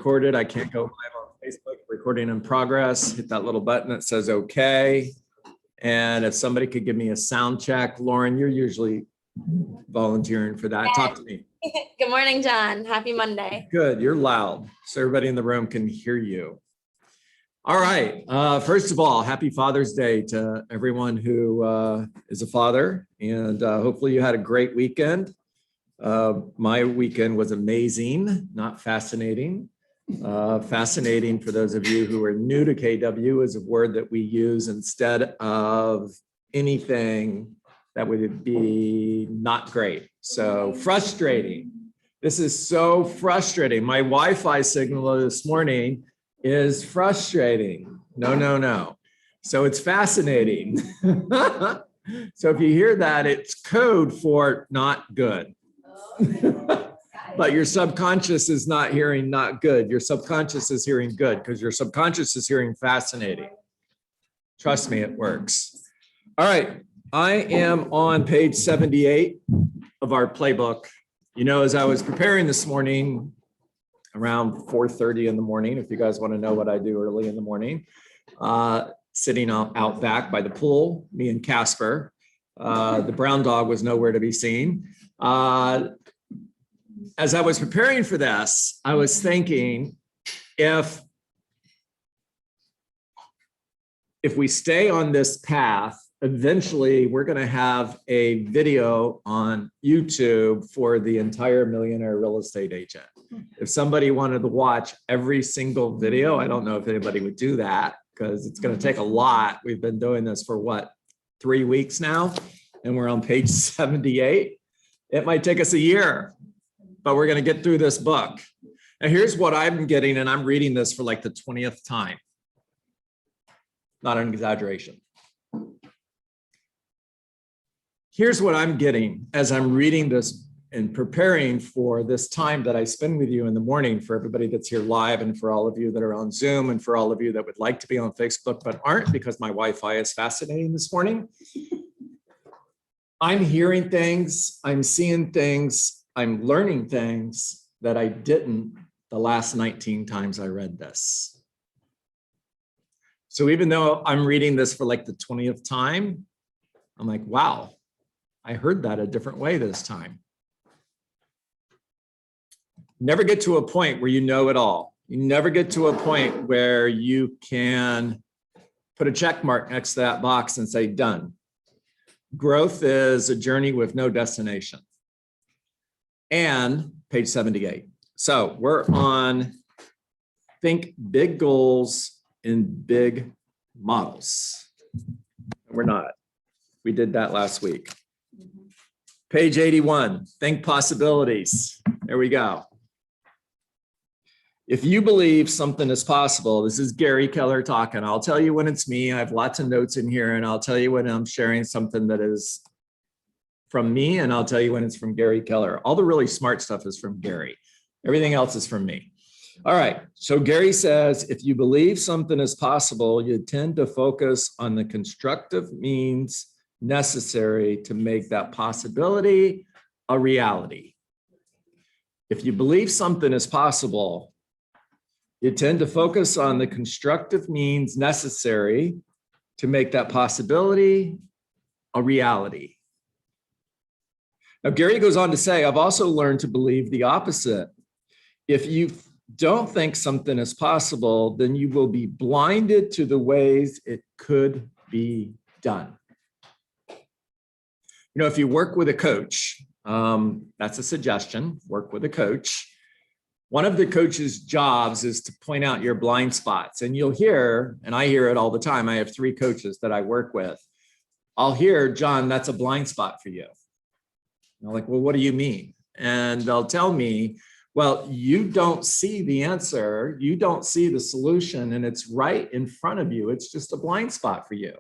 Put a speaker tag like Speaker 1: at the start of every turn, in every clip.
Speaker 1: recorded. I can't go live on Facebook. Recording in progress. Hit that little button that says okay. And if somebody could give me a sound check, Lauren, you're usually volunteering for that. Talk to me.
Speaker 2: Good morning, John. Happy Monday.
Speaker 1: Good. You're loud, so everybody in the room can hear you. All right. First of all, happy Father's Day to everyone who is a father, and hopefully you had a great weekend. My weekend was amazing, not fascinating. Fascinating, for those of you who are new to KW, is a word that we use instead of anything that would be not great. So frustrating. This is so frustrating. My Wi-Fi signal this morning is frustrating. No. So it's fascinating. So if you hear that, it's code for not good. But your subconscious is not hearing not good. Your subconscious is hearing good because your subconscious is hearing fascinating. Trust me, it works. All right, I am on page 78 of our playbook. You know, as I was preparing this morning, around 4:30 in the morning, if you guys want to know what I do early in the morning, sitting out back by the pool, me and Casper. The brown dog was nowhere to be seen. As I was preparing for this, I was thinking, if we stay on this path, eventually we're going to have a video on YouTube for the entire Millionaire Real Estate Agent. If somebody wanted to watch every single video, I don't know if anybody would do that because it's going to take a lot. We've been doing this for what, 3 weeks now, and we're on page 78. It might take us a year, but we're going to get through this book. And here's what I'm getting, and I'm reading this for like the 20th time. Not an exaggeration. Here's what I'm getting as I'm reading this and preparing for this time that I spend with you in the morning, for everybody that's here live and for all of you that are on Zoom and for all of you that would like to be on Facebook but aren't because my Wi-Fi is fascinating this morning. I'm hearing things, I'm seeing things, I'm learning things that I didn't the last 19 times I read this. So even though I'm reading this for like the 20th time, I'm like, wow, I heard that a different way this time. Never get to a point where you know it all. You never get to a point where you can put a check mark next to that box and say, done. Growth is a journey with no destination. And page 78. So we're on think big goals in big models. We're not. We did that last week. Page 81, think possibilities. There we go. If you believe something is possible, this is Gary Keller talking. I'll tell you when it's me. I have lots of notes in here, and I'll tell you when I'm sharing something that is from me, and I'll tell you when it's from Gary Keller. All the really smart stuff is from Gary. Everything else is from me. All right, so Gary says, if you believe something is possible, you tend to focus on the constructive means necessary to make that possibility a reality. If you believe something is possible, you tend to focus on the constructive means necessary to make that possibility a reality. Now, Gary goes on to say, I've also learned to believe the opposite. If you don't think something is possible, then you will be blinded to the ways it could be done. You know, if you work with a coach, that's a suggestion, work with a coach. One of the coach's jobs is to point out your blind spots. And you'll hear, and I hear it all the time, I have 3 coaches that I work with. I'll hear, John, that's a blind spot for you. And I'm like, well, what do you mean? And they'll tell me, well, you don't see the answer, you don't see the solution, and it's right in front of you. It's just a blind spot for you.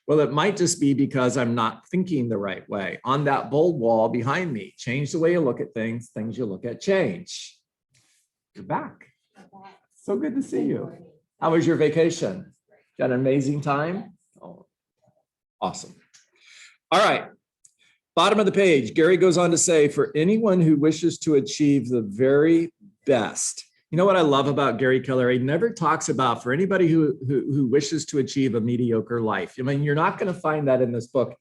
Speaker 1: Well, it might just be because I'm not thinking the right way. On that bold wall behind me, change the way you look at things, things you look at change. You're back. So good to see you. How was your vacation? Got an amazing time? Oh, awesome. All right. Bottom of the page, Gary goes on to say, for anyone who wishes to achieve the very best, You know what I love about Gary Keller? He never talks about, for anybody who wishes to achieve a mediocre life. I mean, you're not going to find that in this book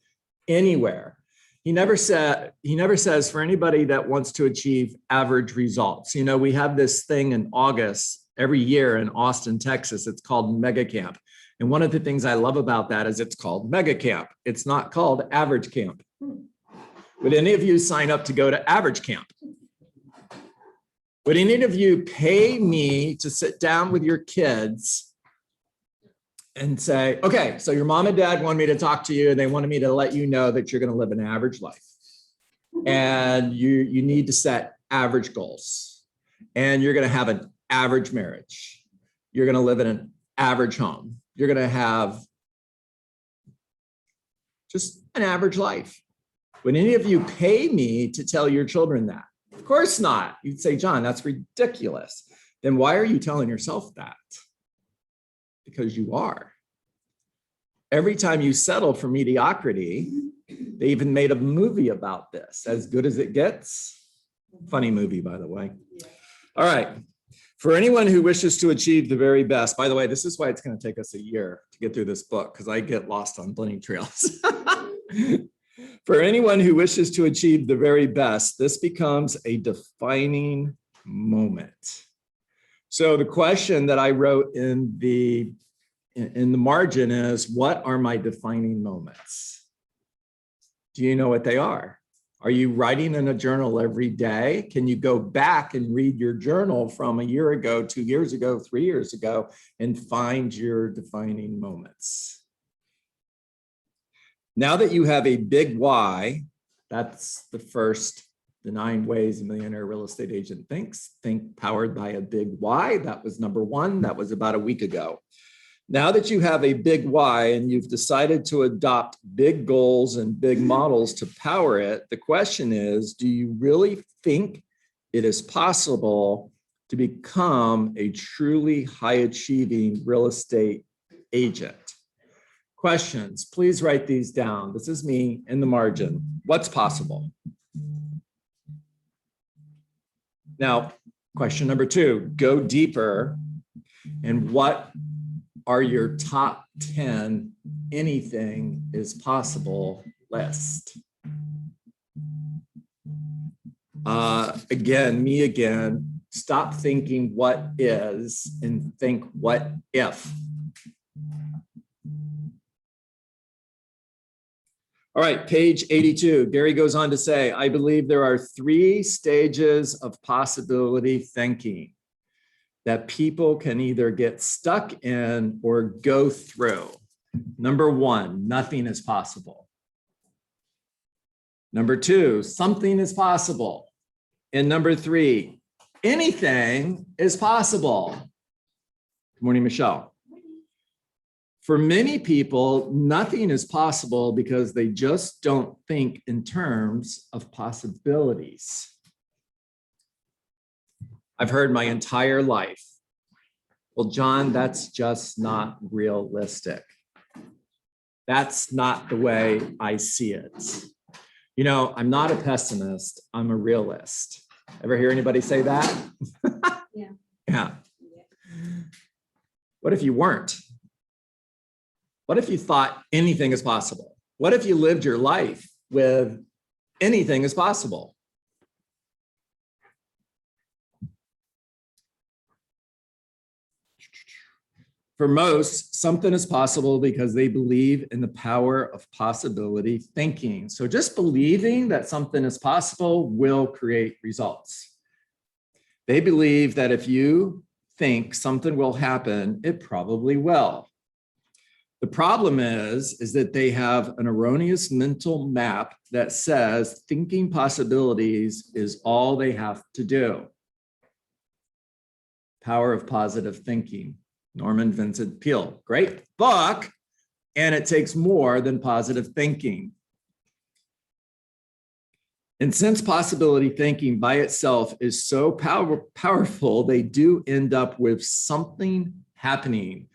Speaker 1: anywhere. He never says for anybody that wants to achieve average results. You know, we have this thing in August every year in Austin, Texas. It's called Mega Camp. And one of the things I love about that is it's called Mega Camp. It's not called Average Camp. Would any of you sign up to go to Average Camp? Would any of you pay me to sit down with your kids and say, okay, so your mom and dad wanted me to talk to you and they wanted me to let you know that you're going to live an average life and you need to set average goals and you're going to have an average marriage. You're going to live in an average home. You're going to have just an average life. Would any of you pay me to tell your children that? Of course not. You'd say, John, that's ridiculous. Then why are you telling yourself that? Because you are. Every time you settle for mediocrity, they even made a movie about this, As Good as It Gets. Funny movie, by the way. All right. For anyone who wishes to achieve the very best, by the way, this is why it's going to take us a year to get through this book, because I get lost on bunny trails. For anyone who wishes to achieve the very best, this becomes a defining moment. So the question that I wrote in the margin is, what are my defining moments? Do you know what they are? Are you writing in a journal every day? Can you go back and read your journal from a year ago, 2 years ago, 3 years ago, and find your defining moments? Now that you have a big why, that's the 9 ways a millionaire real estate agent thinks. Think powered by a big why. That was number 1. That was about a week ago. Now that you have a big why and you've decided to adopt big goals and big models to power it, the question is, do you really think it is possible to become a truly high-achieving real estate agent? Questions, please write these down. This is me in the margin. What's possible? Now, question number 2, go deeper. And what are your top 10 anything is possible list? Again, stop thinking what is and think what if. All right, page 82, Gary goes on to say, I believe there are 3 stages of possibility thinking that people can either get stuck in or go through. Number 1, nothing is possible. Number 2, something is possible. And number 3, anything is possible. Good morning, Michelle. For many people, nothing is possible because they just don't think in terms of possibilities. I've heard my entire life, well, John, that's just not realistic. That's not the way I see it. You know, I'm not a pessimist, I'm a realist. Ever hear anybody say that?
Speaker 2: Yeah.
Speaker 1: Yeah. What if you weren't? What if you thought anything is possible? What if you lived your life with anything is possible? For most, something is possible because they believe in the power of possibility thinking. So just believing that something is possible will create results. They believe that if you think something will happen, it probably will. The problem is that they have an erroneous mental map that says thinking possibilities is all they have to do. Power of Positive Thinking, Norman Vincent Peale. Great book, and it takes more than positive thinking. And since possibility thinking by itself is so powerful, they do end up with something happening,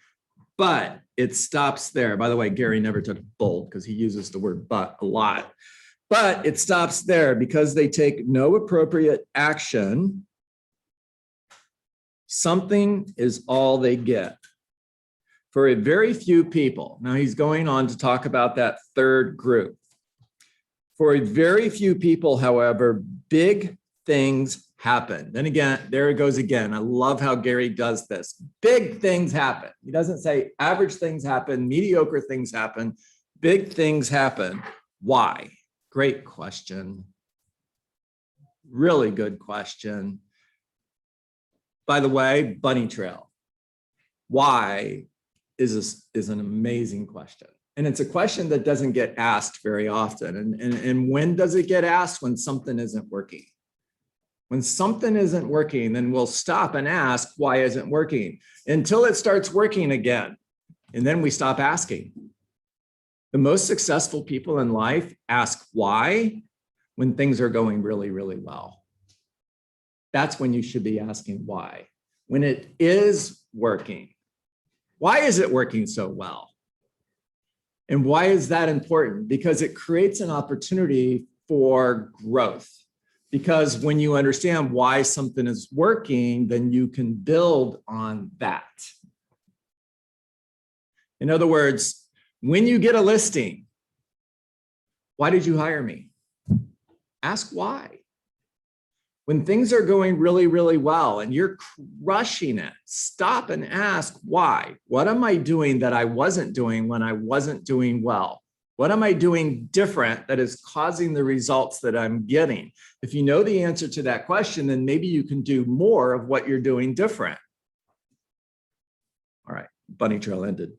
Speaker 1: but it stops there. By the way, Gary never took bold because he uses the word but a lot. But it stops there because they take no appropriate action. Something is all they get. For a very few people, now he's going on to talk about that third group. For a very few people, however, big things happen. Then again, there it goes again. I love how Gary does this. Big things happen. He doesn't say average things happen, mediocre things happen, big things happen. Why? Great question. Really good question. By the way, bunny trail. Why is an amazing question. And it's a question that doesn't get asked very often. And when does it get asked? When something isn't working. When something isn't working, then we'll stop and ask, why isn't working? Until it starts working again. And then we stop asking. The most successful people in life ask why when things are going really, really well. That's when you should be asking why. When it is working. Why is it working so well? And why is that important? Because it creates an opportunity for growth. Because when you understand why something is working, then you can build on that. In other words, when you get a listing, why did you hire me? Ask why. When things are going really, really well and you're crushing it, stop and ask why. What am I doing that I wasn't doing when I wasn't doing well? What am I doing different that is causing the results that I'm getting? If you know the answer to that question, then maybe you can do more of what you're doing different. All right, bunny trail ended.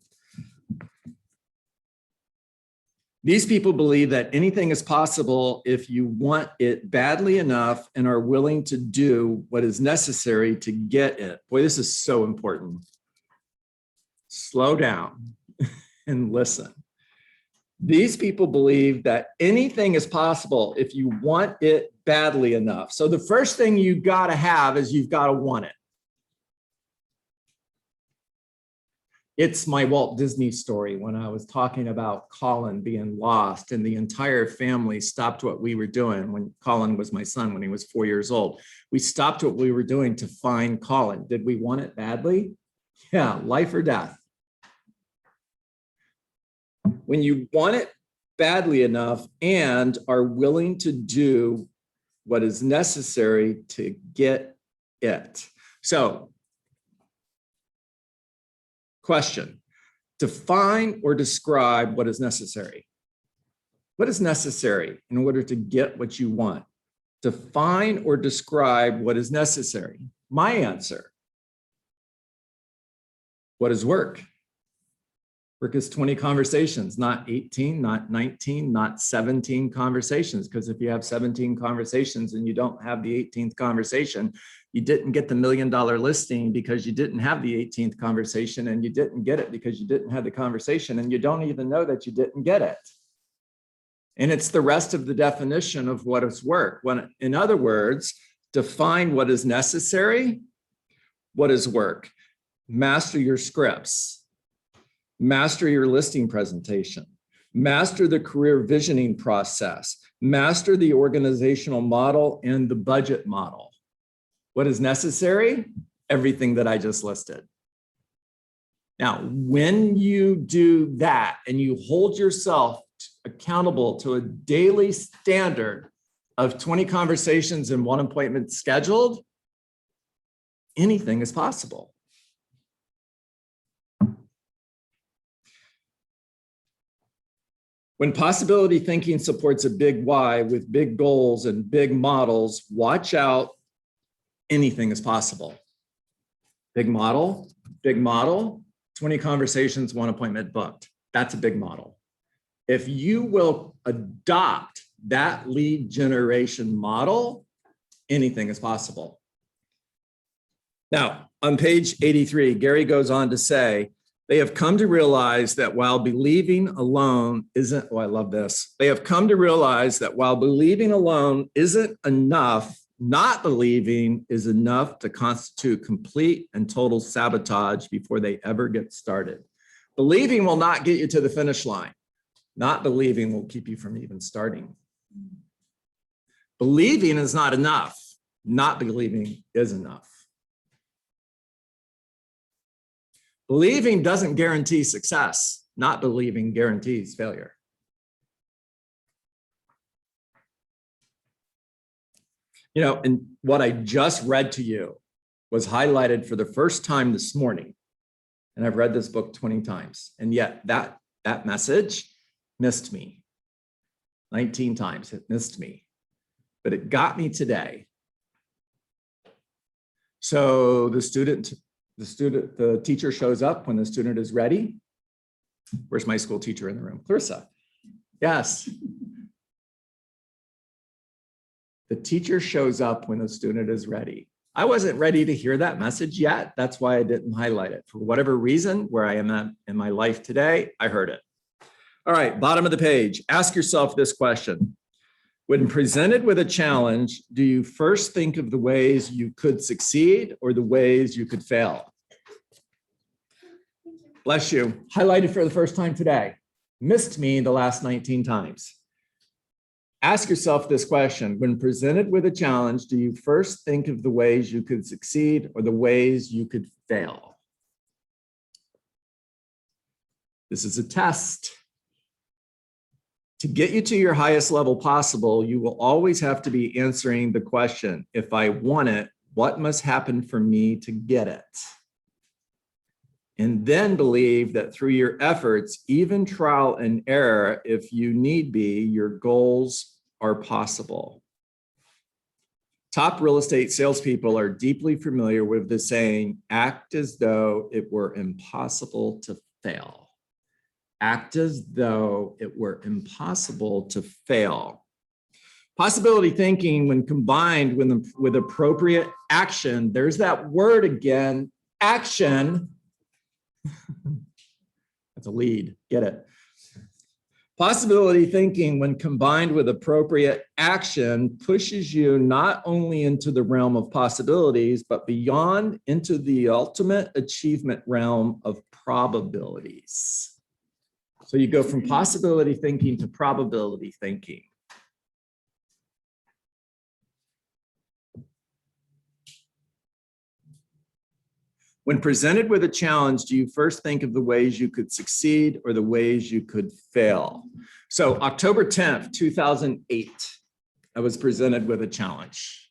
Speaker 1: These people believe that anything is possible if you want it badly enough and are willing to do what is necessary to get it. Boy, this is so important. Slow down and listen. These people believe that anything is possible if you want it badly enough. So the first thing you got to have is you've got to want it. It's my Walt Disney story when I was talking about Colin being lost and the entire family stopped what we were doing when Colin was my son when he was 4 years old. We stopped what we were doing to find Colin. Did we want it badly? Yeah, life or death. When you want it badly enough and are willing to do what is necessary to get it. So, question, define or describe what is necessary. What is necessary in order to get what you want? Define or describe what is necessary. My answer, what is work? Work is 20 conversations, not 18, not 19, not 17 conversations. Because if you have 17 conversations and you don't have the 18th conversation, you didn't get the $1 million listing because you didn't have the 18th conversation, and you didn't get it because you didn't have the conversation, and you don't even know that you didn't get it. And it's the rest of the definition of what is work. When, in other words, define what is necessary, what is work. Master your scripts. Master your listing presentation, master the career visioning process, master the organizational model and the budget model. What is necessary? Everything that I just listed. Now, when you do that and you hold yourself accountable to a daily standard of 20 conversations and 1 appointment scheduled, anything is possible. When possibility thinking supports a big why with big goals and big models, watch out, anything is possible. Big model, 20 conversations, 1 appointment booked. That's a big model. If you will adopt that lead generation model, anything is possible. Now, on page 83, Gary goes on to say, they have come to realize that while believing alone isn't, oh, I love this. They have come to realize that while believing alone isn't enough, not believing is enough to constitute complete and total sabotage before they ever get started. Believing will not get you to the finish line. Not believing will keep you from even starting. Believing is not enough. Not believing is enough. Believing doesn't guarantee success. Not believing guarantees failure. You know, and what I just read to you was highlighted for the first time this morning. And I've read this book 20 times. And yet that message missed me. 19 times it missed me. But it got me today. So the teacher shows up when the student is ready. Where's my school teacher in the room? Clarissa. Yes. The teacher shows up when the student is ready. I wasn't ready to hear that message yet. That's why I didn't highlight it. For whatever reason, where I am at in my life today, I heard it. All right, bottom of the page. Ask yourself this question. When presented with a challenge, do you first think of the ways you could succeed or the ways you could fail? Bless you. Highlighted for the first time today. Missed me the last 19 times. Ask yourself this question. When presented with a challenge, do you first think of the ways you could succeed or the ways you could fail? This is a test. To get you to your highest level possible, you will always have to be answering the question, if I want it, what must happen for me to get it? And then believe that through your efforts, even trial and error, if you need be, your goals are possible. Top real estate salespeople are deeply familiar with the saying, act as though it were impossible to fail. Act as though it were impossible to fail. Possibility thinking, when combined with appropriate action, there's that word again, action. That's a lead, get it. Possibility thinking, when combined with appropriate action, pushes you not only into the realm of possibilities, but beyond into the ultimate achievement realm of probabilities. So you go from possibility thinking to probability thinking. When presented with a challenge, do you first think of the ways you could succeed or the ways you could fail? So October 10th, 2008, I was presented with a challenge.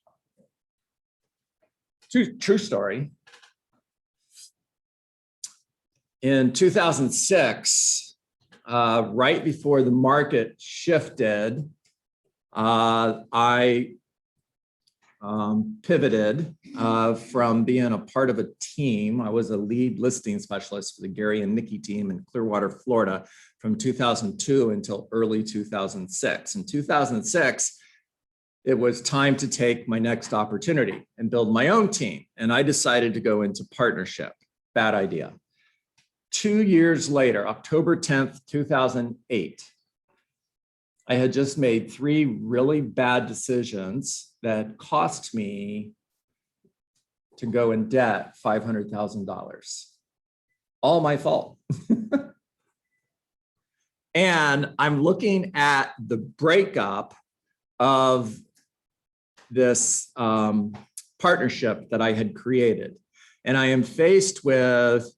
Speaker 1: True story. In 2006, right before the market shifted, I pivoted from being a part of a team. I was a lead listing specialist for the Gary and Nikki team in Clearwater, Florida from 2002 until early 2006. In 2006, it was time to take my next opportunity and build my own team. And I decided to go into partnership. Bad idea. 2 years later, October 10th, 2008, I had just made 3 really bad decisions that cost me to go in debt $500,000. All my fault. And I'm looking at the breakup of this partnership that I had created. And I am faced with,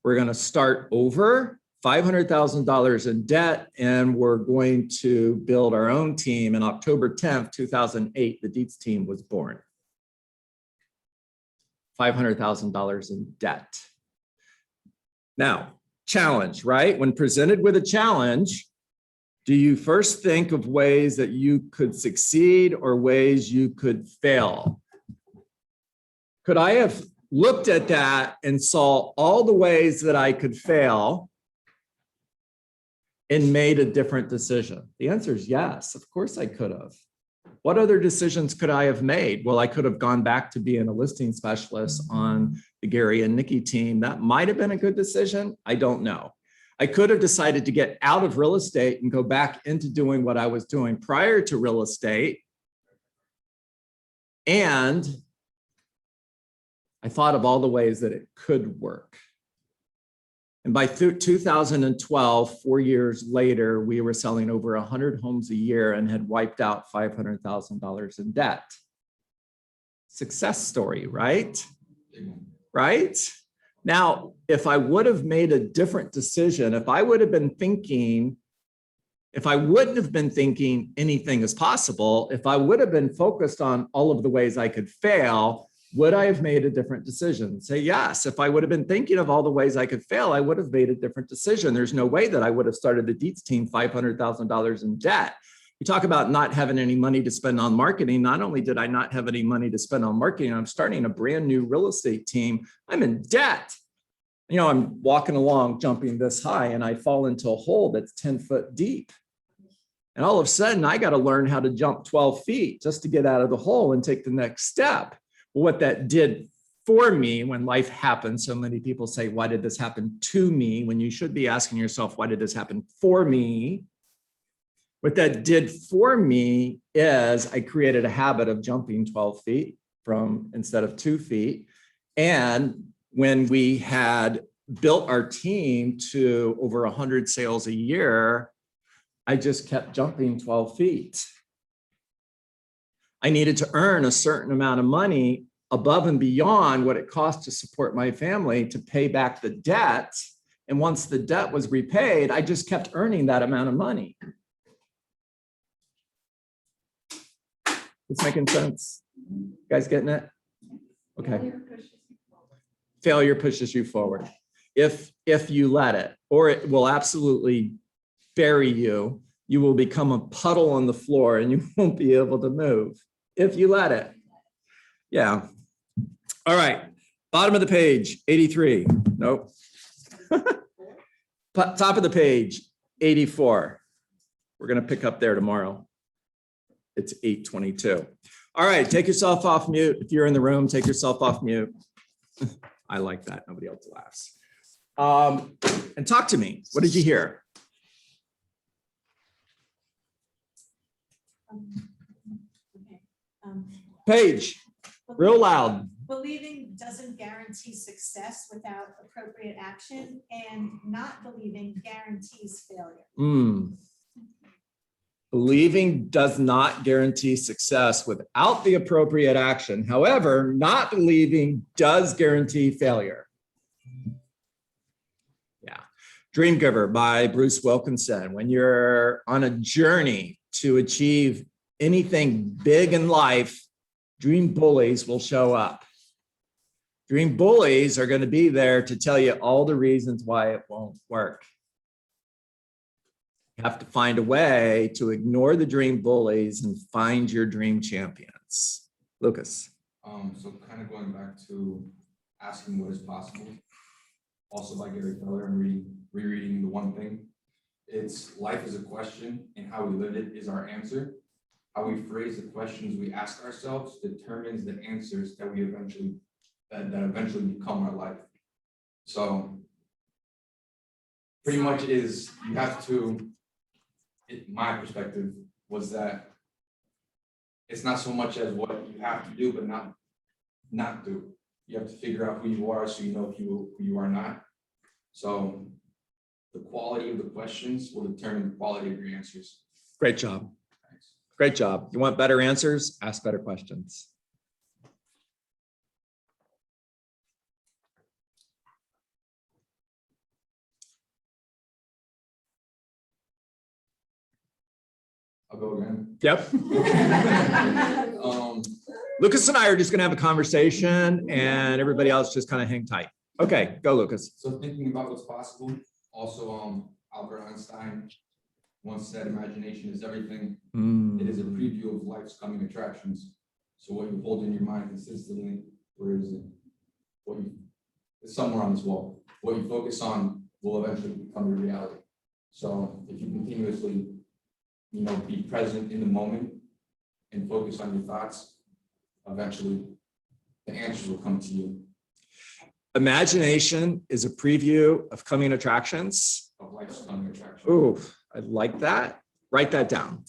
Speaker 1: we're going to start over, $500,000 in debt, and we're going to build our own team. And October 10th, 2008, the Dietz team was born. $500,000 in debt. Now, challenge, right? When presented with a challenge, do you first think of ways that you could succeed or ways you could fail? Could I have looked at that and saw all the ways that I could fail and made a different decision? The answer is yes, of course I could have. What other decisions could I have made? Well, I could have gone back to being a listing specialist on the Gary and Nikki team. That might have been a good decision. I don't know. I could have decided to get out of real estate and go back into doing what I was doing prior to real estate. And I thought of all the ways that it could work. And by 2012, 4 years later, we were selling over 100 homes a year and had wiped out $500,000 in debt. Success story, right? Right? Now, if I would have made a different decision, if I would have been thinking, if I wouldn't have been thinking anything is possible, if I would have been focused on all of the ways I could fail, would I have made a different decision? Say yes. If I would have been thinking of all the ways I could fail, I would have made a different decision. There's no way that I would have started the Dietz team $500,000 in debt. You talk about not having any money to spend on marketing. Not only did I not have any money to spend on marketing, I'm starting a brand new real estate team. I'm in debt. You know, I'm walking along, jumping this high, and I fall into a hole that's 10 foot deep. And all of a sudden, I got to learn how to jump 12 feet just to get out of the hole and take the next step. Well, what that did for me when life happens, so many people say, why did this happen to me? When you should be asking yourself, why did this happen for me? What that did for me is I created a habit of jumping 12 feet instead of 2 feet. And when we had built our team to over 100 sales a year, I just kept jumping 12 feet. I needed to earn a certain amount of money above and beyond what it cost to support my family to pay back the debt. And once the debt was repaid, I just kept earning that amount of money. It's making sense. You guys getting it? Okay. Failure pushes you forward. If you let it, or it will absolutely bury you. You will become a puddle on the floor and you won't be able to move if you let it. Yeah. All right. Bottom of the page, 83. Nope. Top of the page, 84. We're going to pick up there tomorrow. It's 8:22. All right. Take yourself off mute. If you're in the room, take yourself off mute. I like that. Nobody else laughs. And talk to me. What did you hear? Page, real loud.
Speaker 3: Believing doesn't guarantee success without appropriate action, and not believing guarantees failure.
Speaker 1: Believing does not guarantee success without the appropriate action. However, not believing does guarantee failure. Yeah. Dream Giver by Bruce Wilkinson. When you're on a journey to achieve anything big in life, dream bullies will show up. Dream bullies are going to be there to tell you all the reasons why it won't work. You have to find a way to ignore the dream bullies and find your dream champions. Lucas.
Speaker 4: So kind of going back to asking what is possible, also by Gary Keller, I'm rereading The One Thing. It's life is a question and how we live it is our answer. How we phrase the questions we ask ourselves determines the answers that we eventually become our life. So pretty much is you have to, my perspective was that it's not so much as what you have to do, but not do. You have to figure out who you are so you know who you are not. So the quality of the questions will determine the quality of your answers.
Speaker 1: Great job.
Speaker 4: Thanks.
Speaker 1: Great job. You want better answers? Ask better questions.
Speaker 4: I'll go again.
Speaker 1: Yep. Lucas and I are just going to have a conversation and everybody else just kind of hang tight. Okay, go Lucas.
Speaker 4: So thinking about what's possible, also Albert Einstein once said imagination is everything. It is a preview of life's coming attractions. So what you hold in your mind consistently, where is it? It's somewhere on this wall. What you focus on will eventually become your reality. So if you continuously, be present in the moment and focus on your thoughts, eventually the answers will come to you.
Speaker 1: Imagination is a preview of coming attractions.
Speaker 4: Of life's coming attractions.
Speaker 1: Ooh, I like that. Write that down.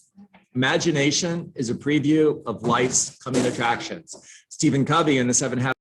Speaker 1: Imagination is a preview of life's coming attractions. Stephen Covey in the 7 Habits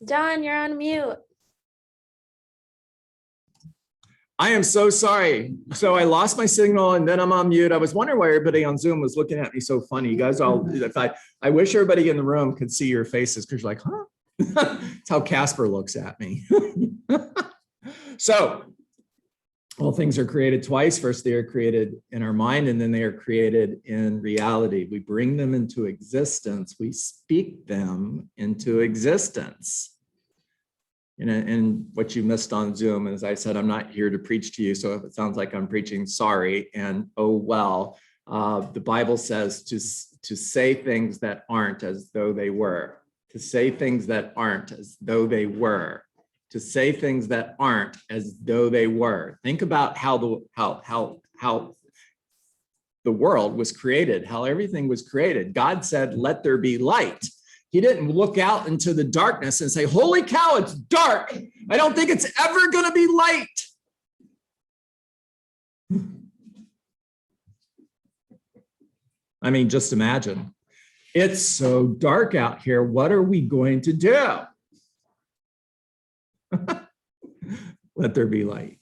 Speaker 2: John, you're on mute.
Speaker 1: I am so sorry. So I lost my signal and then I'm on mute. I was wondering why everybody on Zoom was looking at me so funny. You guys all, I wish everybody in the room could see your faces because you're like, huh? That's how Casper looks at me. So all things are created twice. First, they are created in our mind, and then they are created in reality. We bring them into existence. We speak them into existence. And what you missed on Zoom, as I said, I'm not here to preach to you. So if it sounds like I'm preaching, sorry. And oh, well, the Bible says to say things that aren't as though they were, to say things that aren't as though they were, to say things that aren't as though they were. Think about how the world was created, how everything was created. God said, let there be light. He didn't look out into the darkness and say, holy cow, it's dark. I don't think it's ever going to be light. I mean, just imagine. It's so dark out here. What are we going to do? Let there be light.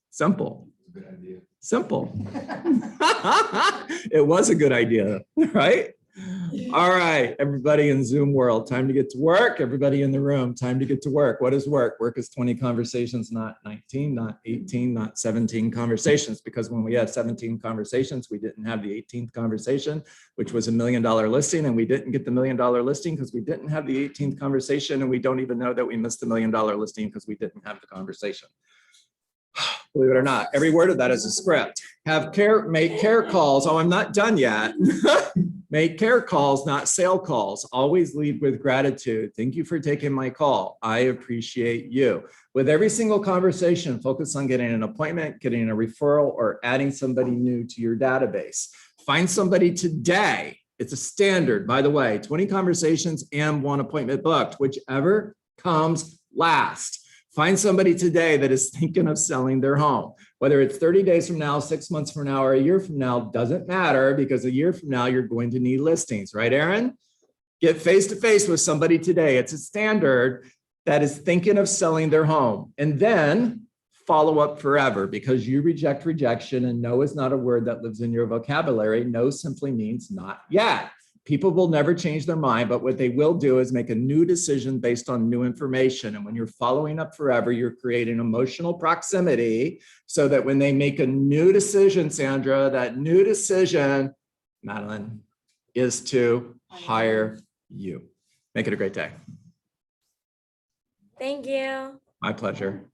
Speaker 1: Simple.
Speaker 4: Good idea.
Speaker 1: Simple. It was a good idea, right? All right, everybody in Zoom world, time to get to work. Everybody in the room, time to get to work. What is work? Work is 20 conversations, not 19, not 18, not 17 conversations, because when we had 17 conversations, we didn't have the 18th conversation, which was $1 million listing, and we didn't get the $1 million listing because we didn't have the 18th conversation, and we don't even know that we missed the $1 million listing because we didn't have the conversation. Believe it or not, every word of that is a script. Make care calls. Oh, I'm not done yet. Make care calls, not sale calls. Always lead with gratitude. Thank you for taking my call. I appreciate you. With every single conversation, focus on getting an appointment, getting a referral, or adding somebody new to your database. Find somebody today. It's a standard, by the way, 20 conversations and 1 appointment booked, whichever comes last. Find somebody today that is thinking of selling their home. Whether it's 30 days from now, 6 months from now, or a year from now, doesn't matter, because a year from now, you're going to need listings, right, Aaron? Get face-to-face with somebody today. It's a standard that is thinking of selling their home. And then follow up forever, because you reject rejection, and no is not a word that lives in your vocabulary. No simply means not yet. People will never change their mind, but what they will do is make a new decision based on new information. And when you're following up forever, you're creating emotional proximity so that when they make a new decision, Sandra, that new decision, Madeline, is to hire you. Make it a great day.
Speaker 2: Thank you.
Speaker 1: My pleasure.